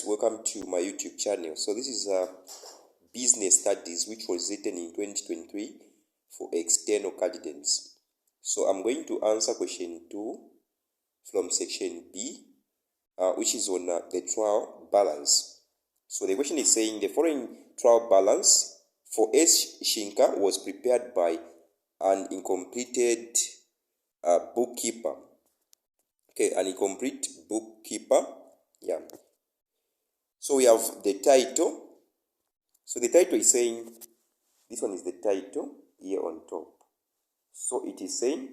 welcome to my YouTube channel. So this is business studies which was written in 2023 for external candidates. So I'm going to answer question 2 from section B, which is on the trial balance. So the question is saying the following trial balance for S. Shinka was prepared by an incompleted bookkeeper. Okay, an incomplete bookkeeper. Yeah. So we have the title. So the title is saying, this one is the title here on top. So it is saying,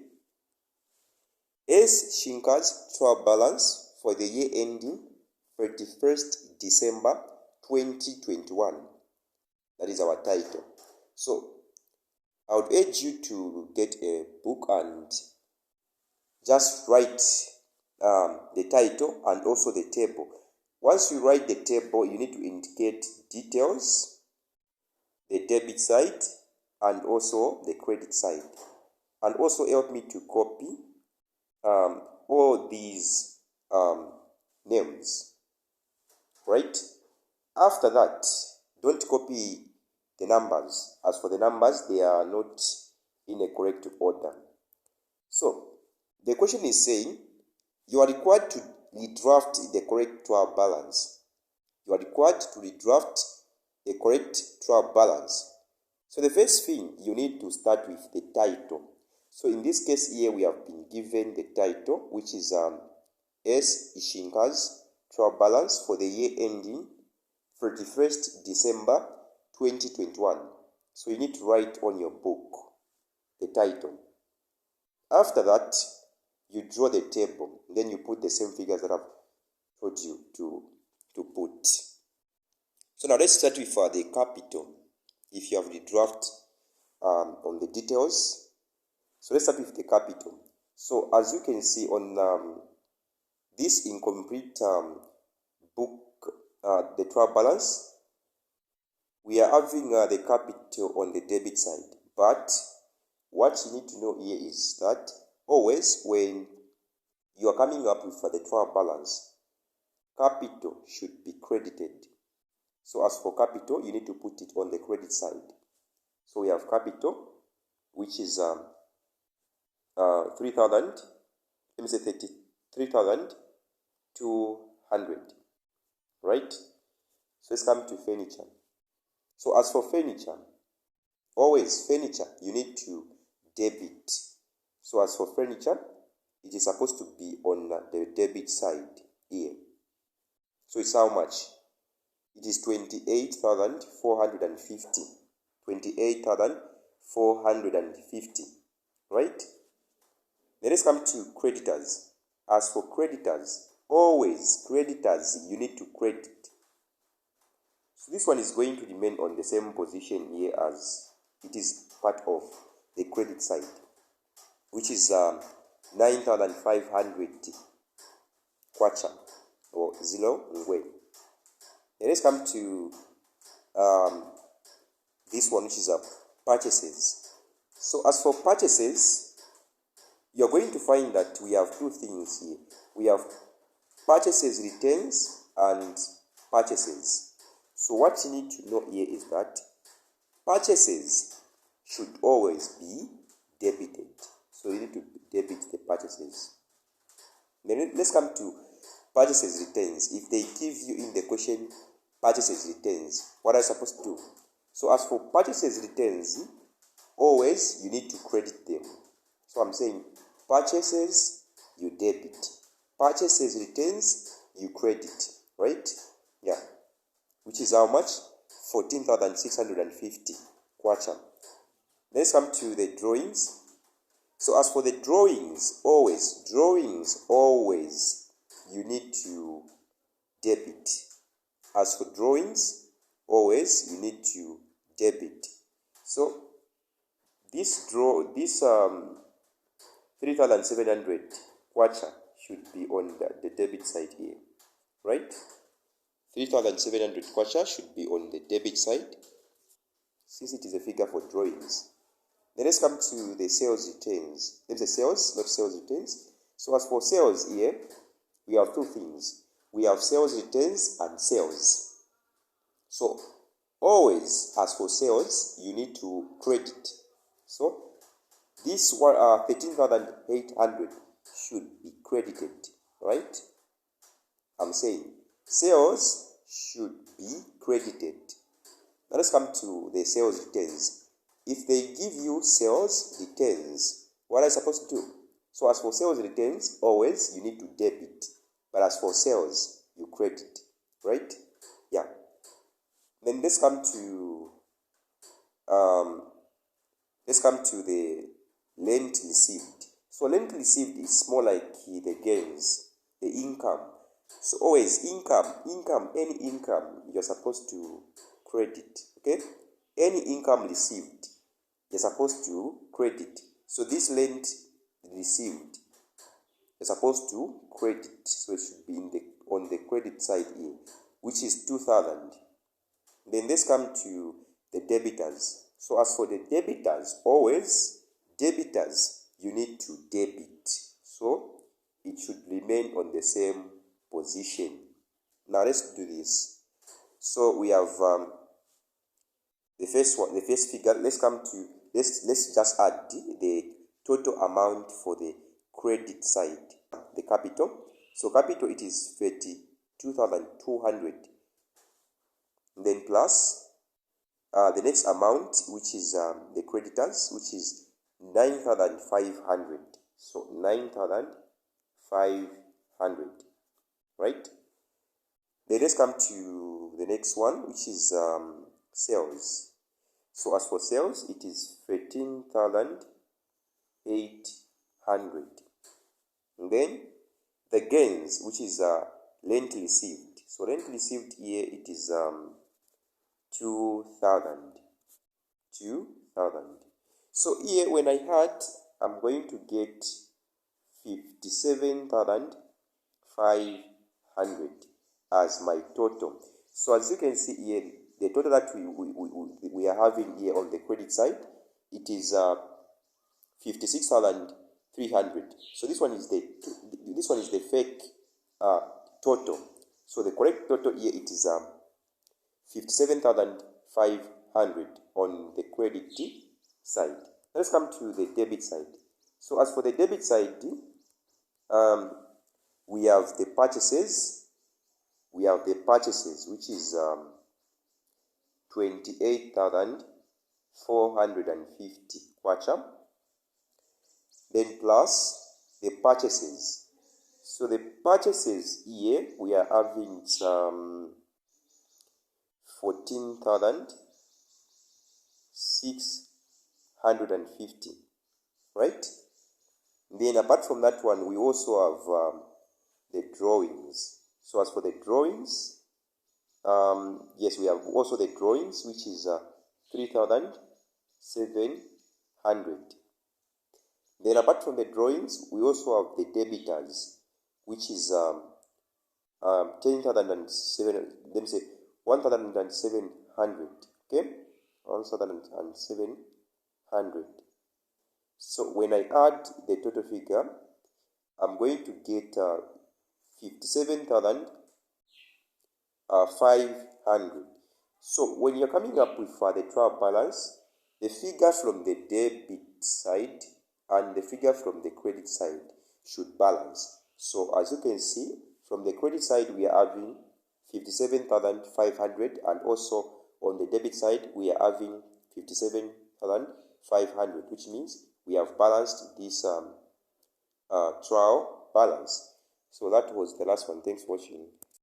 S. Shinka's trial balance for the year ending 31st December 2021. That is our title. So I would urge you to get a book and just write the title and also the table. Once you write the table, you need to indicate details, the debit side, and also the credit side. And also help me to copy all these names, right? After that, don't copy the numbers. As for the numbers, they are not in a correct order. So, the question is saying, you are required to redraft the correct trial balance. You are required to redraft the correct trial balance. So the first thing, you need to start with the title. So in this case here, we have been given the title, which is S. Shinka's trial balance for the year ending 31st December 2021. So you need to write on your book the title. After that, you draw the table. Then you put the same figures that I've told you to put. So now let's start with the capital. If you have the draft on the details. So let's start with the capital. So as you can see on this incomplete book, the trial balance, we are having the capital on the debit side. But what you need to know here is that always when you are coming up with the trial balance, capital should be credited. So as for capital, you need to put it on the credit side. So we have capital, which is 3,000, let me say 33,200, right? So let's come to furniture. So as for furniture, always furniture, you need to debit. So as for furniture, it is supposed to be on the debit side here. So it's how much? It is 28,450. 28,450. Right? Then let's come to creditors. As for creditors, always creditors, you need to credit. So this one is going to remain on the same position here as it is part of the credit side, which is 9,500 kwacha or zilo ngwe. Then let's come to this one, which is purchases. So as for purchases, you're going to find that we have two things here. We have purchases returns and purchases. So what you need to know here is that purchases should always be debited. So you need to debit the purchases. Then let's come to purchases returns. If they give you in the question purchases returns, what are you supposed to do? So as for purchases returns, always you need to credit them. So I'm saying purchases, you debit. Purchases returns, you credit. Right? Yeah. Which is how much? 14,650 kwacha. Let's come to the drawings. So as for the drawings, always, you need to debit. As for drawings, always, you need to debit. So this 3,700 kwacha should be on the debit side here, right? 3,700 kwacha should be on the debit side, since it is a figure for drawings. Then let's come to the sales returns. Let me say sales, not sales returns. So as for sales here, we have two things. we have sales returns and sales. So always, as for sales, you need to credit. So this 13,800 should be credited, right? I'm saying sales should be credited. Now let's come to the sales returns. If they give you sales returns, what are you supposed to do? So as for sales returns, always you need to debit. But as for sales, you credit, right? Yeah. Then let's come to the rent received. So rent received is more like the gains, the income. So always any income you're supposed to credit, okay? Any income received, you're supposed to credit. So this rent received, you're supposed to credit. So it should be on the credit side here, which is 2,000. Then let's come to the debitors. So as for the debitors, always debitors, you need to debit. So it should remain on the same position. Now let's do this. So we have the first figure. Let's just add the total amount for the credit side, the capital. So capital, it is 32,200. Then plus the next amount, which is the creditors, which is 9,500. So 9,500, right? Then let's come to the next one, which is sales. So as for sales, it is 13,800. And then the gains, which is rent received. So rent received here, it is 2,000. So here, when I add, I'm going to get 57,500 as my total. So as you can see here, the total that we are having here on the credit side, it is 56,300. So this one is the fake total. So the correct total here, it is 57,500 on the credit side. Let's come to the debit side. So as for the debit side, we have the purchases. Which is 28,450 kwacha. Then plus the purchases. So the purchases here, we are having some 14,650, right? Then apart from that one, we also have the drawings. So as for the drawings, yes, we have also the drawings, which is 3,700. Then apart from the drawings, we also have the debitors, which is 10,700. Let me say 1,700. Okay, 1,700. So when I add the total figure, I'm going to get 57,500. So when you're coming up with the trial balance, the figure from the debit side and the figure from the credit side should balance. So as you can see, from the credit side, we are having 57,500, and also on the debit side, we are having 57,500, which means we have balanced this trial balance. So that was the last one. Thanks for watching.